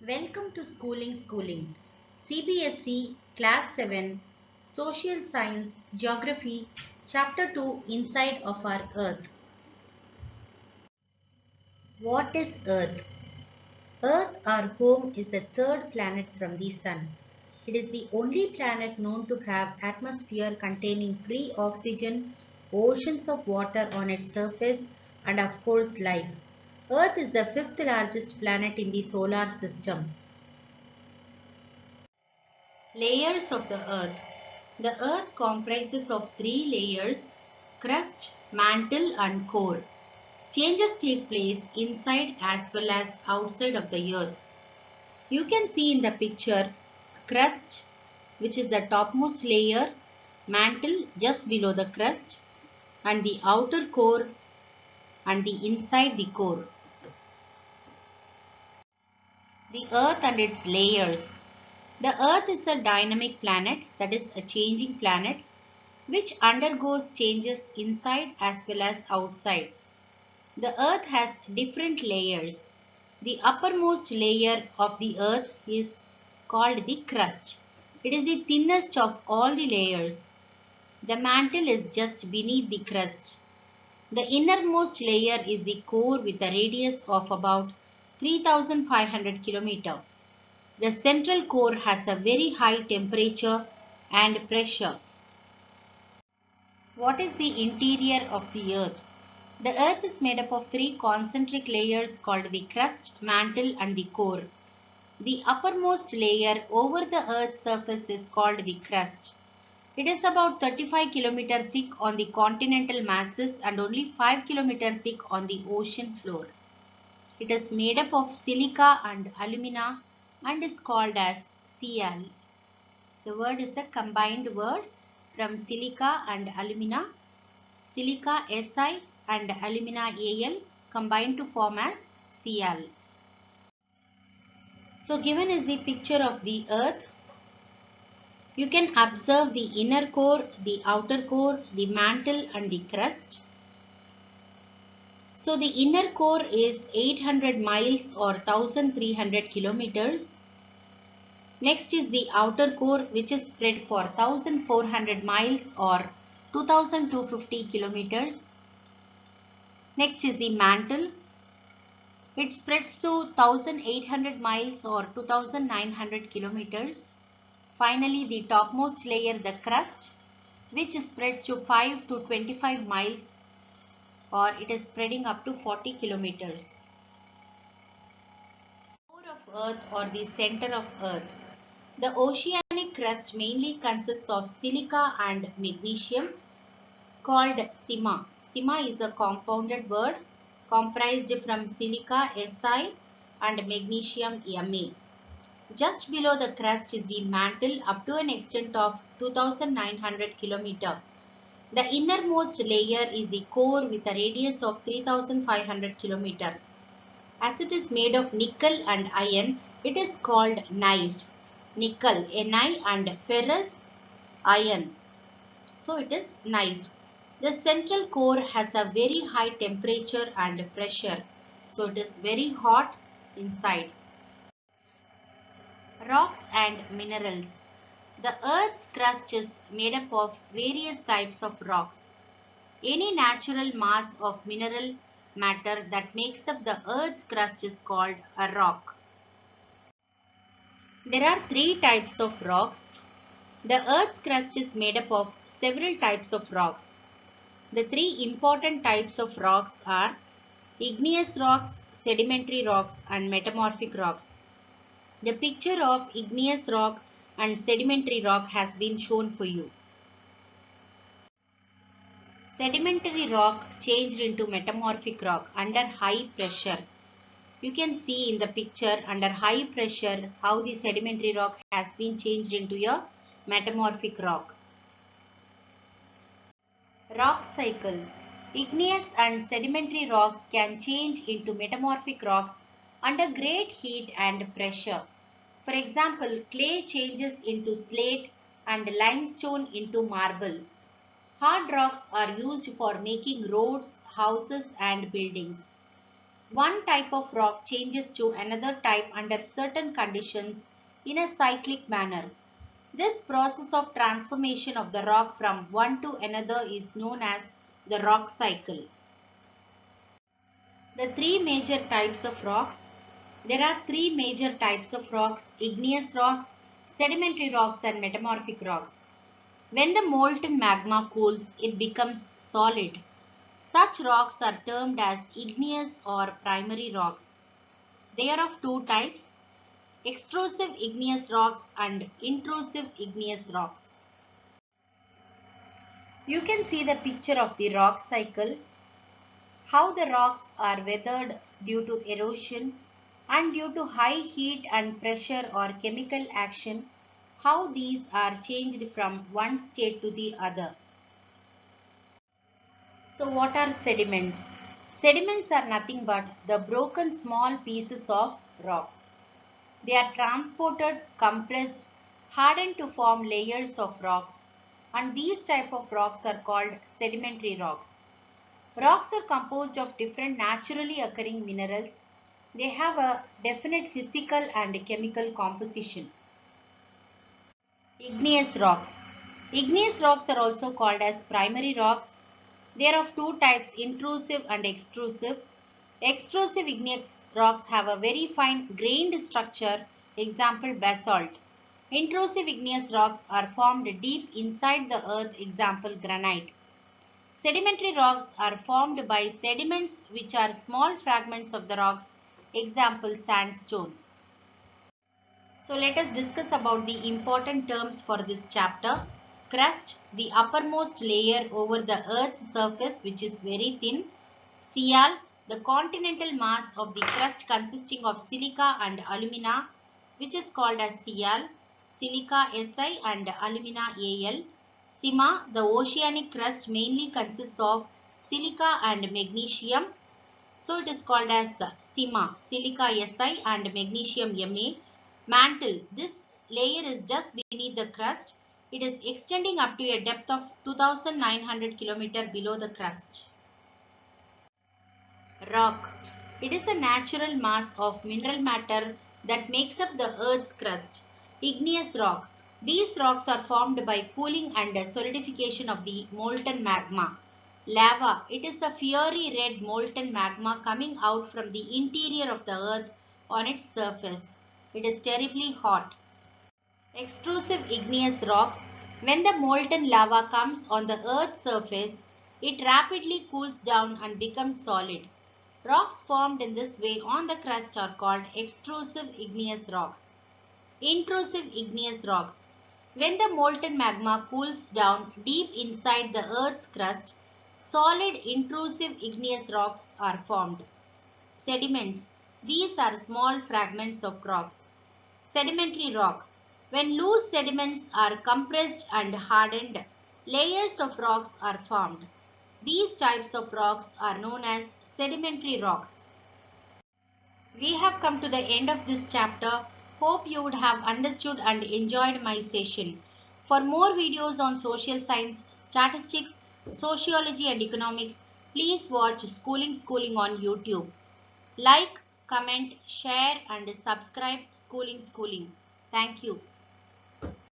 Welcome to Schooling CBSE Class 7 Social Science Geography Chapter 2 Inside of our Earth. What is Earth? Earth, our home, is the third planet from the Sun. It is the only planet known to have atmosphere containing free oxygen, oceans of water on its surface, and of course life. Earth is the fifth largest planet in the solar system. Layers of the Earth. The Earth comprises of three layers: crust, mantle and core. Changes take place inside as well as outside of the Earth. You can see in the picture crust, which is the topmost layer, mantle just below the crust, and the outer core and the inside the core. The Earth and its layers. The Earth is a dynamic planet, that is a changing planet, which undergoes changes inside as well as outside. The Earth has different layers. The uppermost layer of the Earth is called the crust. It is the thinnest of all the layers. The mantle is just beneath the crust. The innermost layer is the core with a radius of about 3,500 km. The central core has a very high temperature and pressure. What is the interior of the Earth? The Earth is made up of three concentric layers called the crust, mantle and the core. The uppermost layer over the Earth's surface is called the crust. It is about 35 km thick on the continental masses and only 5 km thick on the ocean floor. It is made up of silica and alumina and is called as Cl. The word is a combined word from silica and alumina. Silica Si and alumina Al combine to form as Cl. So given is the picture of the Earth. You can observe the inner core, the outer core, the mantle and the crust. So the inner core is 800 miles or 1300 kilometers. Next is the outer core, which is spread for 1400 miles or 2250 kilometers. Next is the mantle. It spreads to 1800 miles or 2900 kilometers. Finally, the topmost layer, the crust, which spreads to 5 to 25 miles or it is spreading up to 40 kilometers. Core of Earth or the center of Earth. The oceanic crust mainly consists of silica and magnesium called sima. Sima is a compounded word comprised from silica Si and magnesium Ma. Just below the crust is the mantle up to an extent of 2900 km. The innermost layer is the core with a radius of 3500 km. As it is made of nickel and iron, it is called knife. Nickel, Ni, and ferrous, iron. So it is knife. The central core has a very high temperature and pressure. So it is very hot inside. Rocks and minerals. The Earth's crust is made up of various types of rocks. Any natural mass of mineral matter that makes up the Earth's crust is called a rock. There are three types of rocks. The Earth's crust is made up of several types of rocks. The three important types of rocks are igneous rocks, sedimentary rocks, and metamorphic rocks. The picture of igneous rock and sedimentary rock has been shown for you. Sedimentary rock changed into metamorphic rock under high pressure. You can see in the picture under high pressure how the sedimentary rock has been changed into a metamorphic rock. Rock cycle. Igneous and sedimentary rocks can change into metamorphic rocks under great heat and pressure. For example, clay changes into slate and limestone into marble. Hard rocks are used for making roads, houses and buildings. One type of rock changes to another type under certain conditions in a cyclic manner. This process of transformation of the rock from one to another is known as the rock cycle. The three major types of rocks. There are three major types of rocks: igneous rocks, sedimentary rocks, and metamorphic rocks. When the molten magma cools, it becomes solid. Such rocks are termed as igneous or primary rocks. They are of two types: extrusive igneous rocks and intrusive igneous rocks. You can see the picture of the rock cycle, how the rocks are weathered due to erosion and due to high heat and pressure or chemical action, how these are changed from one state to the other. So what are sediments? Sediments are nothing but the broken small pieces of rocks. They are transported, compressed, hardened to form layers of rocks, and these type of rocks are called sedimentary rocks. Rocks are composed of different naturally occurring minerals. They have a definite physical and chemical composition. Igneous rocks. Igneous rocks are also called as primary rocks. They are of two types, intrusive and extrusive. Extrusive igneous rocks have a very fine grained structure, example basalt. Intrusive igneous rocks are formed deep inside the earth, example granite. Sedimentary rocks are formed by sediments which are small fragments of the rocks, example sandstone. So let us discuss about the important terms for this chapter. Crust, the uppermost layer over the earth's surface which is very thin. Sial, the continental mass of the crust consisting of silica and alumina which is called as Sial, silica Si and alumina Al. Sima, the oceanic crust mainly consists of silica and magnesium. So it is called as Sima, silica Si and magnesium Ma. Mantle, this layer is just beneath the crust. It is extending up to a depth of 2900 km below the crust. Rock. It is a natural mass of mineral matter that makes up the Earth's crust. Igneous rock. These rocks are formed by cooling and solidification of the molten magma. Lava. It is a fiery red molten magma coming out from the interior of the Earth on its surface. It is terribly hot. Extrusive igneous rocks. When the molten lava comes on the Earth's surface, it rapidly cools down and becomes solid. Rocks formed in this way on the crust are called extrusive igneous rocks. Intrusive igneous rocks. When the molten magma cools down deep inside the Earth's crust, solid intrusive igneous rocks are formed. Sediments. These are small fragments of rocks. Sedimentary rock. When loose sediments are compressed and hardened, layers of rocks are formed. These types of rocks are known as sedimentary rocks. We have come to the end of this chapter. Hope you would have understood and enjoyed my session. For more videos on social science, statistics, sociology and economics, please watch Schooling on YouTube. Like, comment, share and subscribe Schooling. Thank you.